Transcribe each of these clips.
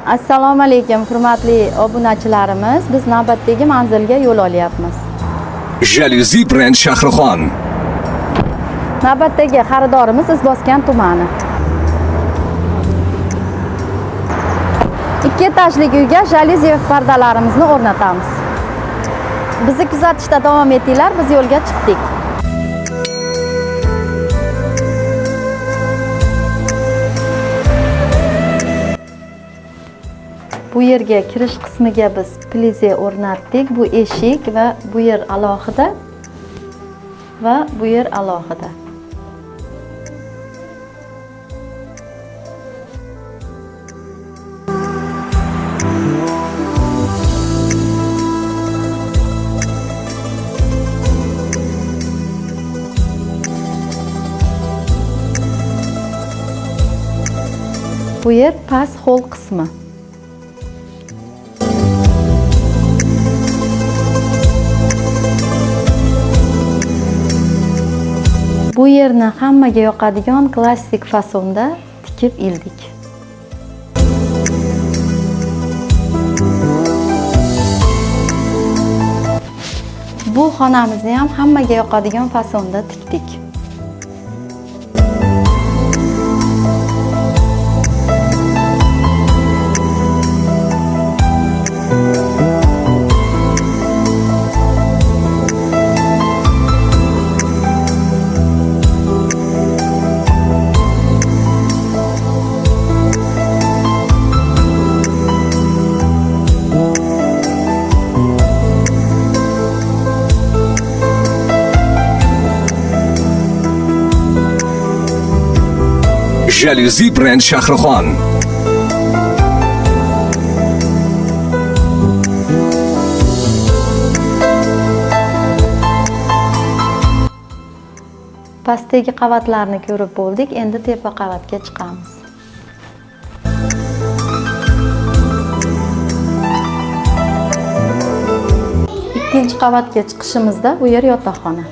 Assalomu alaykum hurmatli obunachilarimiz. Biz navbatdagi manzilga yo'l olyapmiz. Jaluzi brend Shahrixon. Navbatdagi xaridorimiz Izboskan tumani. 2 etajli uyga jaluzi pardalarimizni o'rnatamiz. Bizni kuzatishda davom etinglar, biz yo'lga chiqdik. Bu yerga kirish qismiga biz plize o'rnatdik. Bu eshik va bu yer alohida va bu yer alohida. Bu yer past hol qismi. Bu yerni hammaga yoqadigan klassik fasonda tikib ildik. Bu xonamizni ham hammaga yoqadigan fasonda tikdik. Jaluzi brend Shahrixon. Pastdagi qavatlarni ko'rib bo'ldik, endi tepa qavatga chiqamiz. Ikkinchi qavatga chiqishimizda bu yer yotoqxona.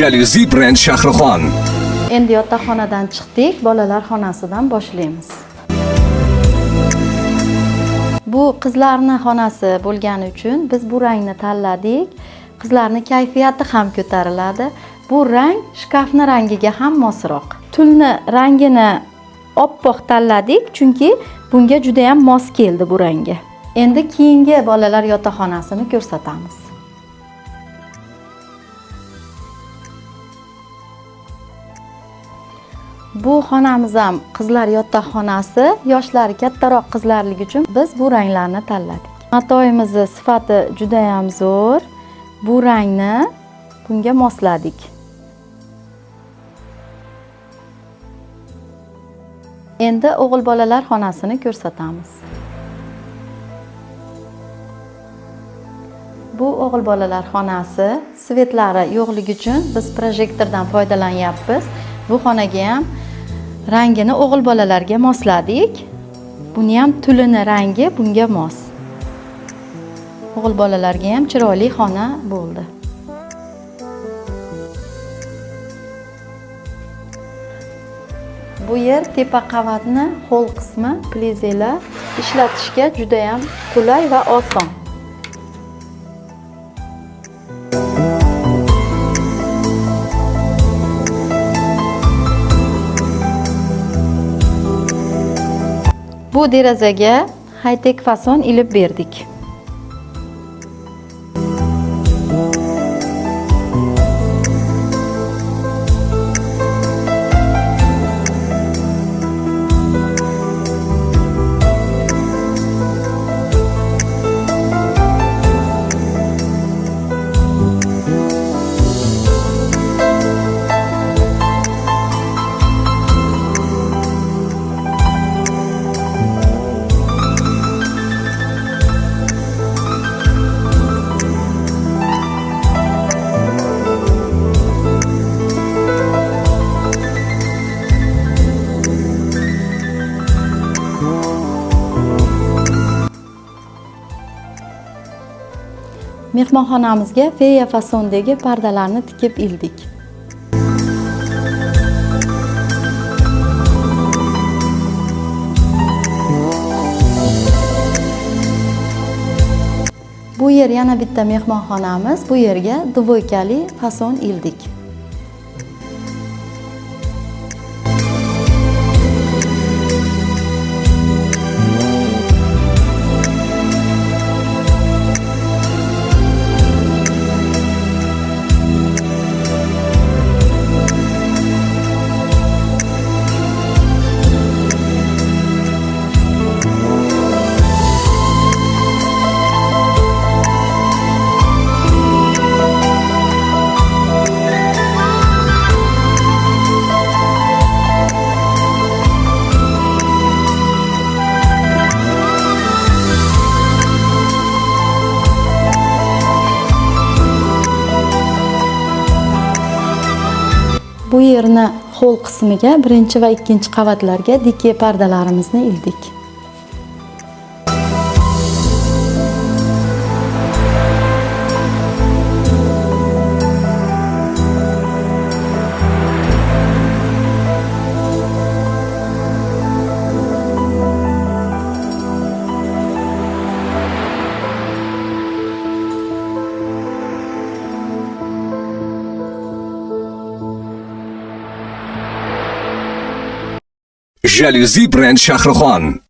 Jaluzi brend Shahrixon. Endi yotoqxonadan chiqdik, bolalar xonasidan boshlaymiz. Bu qizlarning xonasi bo'lgani uchun biz bu rangni tanladik. Qizlarning kayfiyati ham ko'tariladi. Bu rang shkafning rangiga ham mosroq. Tulni rangini oppoq tanladik, chunki bunga juda ham mos keldi bu rangga. Endi keyingi bolalar yotoqxonasini ko'rsatamiz. Bu xonamiz ham qizlar yotoqxonasi. Yoshlari kattaroq qizlarligi uchun biz bu ranglarni tanladik. Matoyimizning sifati juda ham zo'r. Bu rangni bunga mosladik. Endi o'g'il bolalar xonasini ko'rsatamiz. Bu o'g'il bolalar xonasi. Svetlari yo'qligi uchun biz projektordan foydalanyapmiz. Bu xonaga ham rangini o'g'il bolalarga mosladik. Buni ham tulini rangi bunga mos. O'g'il bolalarga ham chiroyli xona bo'ldi. Bu yer tepa qavatni hol qismi, plizelar ishlatishga juda ham qulay va oson. Bu derazaga high-tech fason ilib berdik. mehmonxonamizga feya fasondagi pardalarni tikib ildik. Bu yer yana bitta mehmonxonamiz. Bu yerga dvoykali fason ildik. Bu yerni hol qismiga birinchi va ikkinchi qavatlarga dike pardalarimizni ildik. Jaluzi Brand Shahrixon.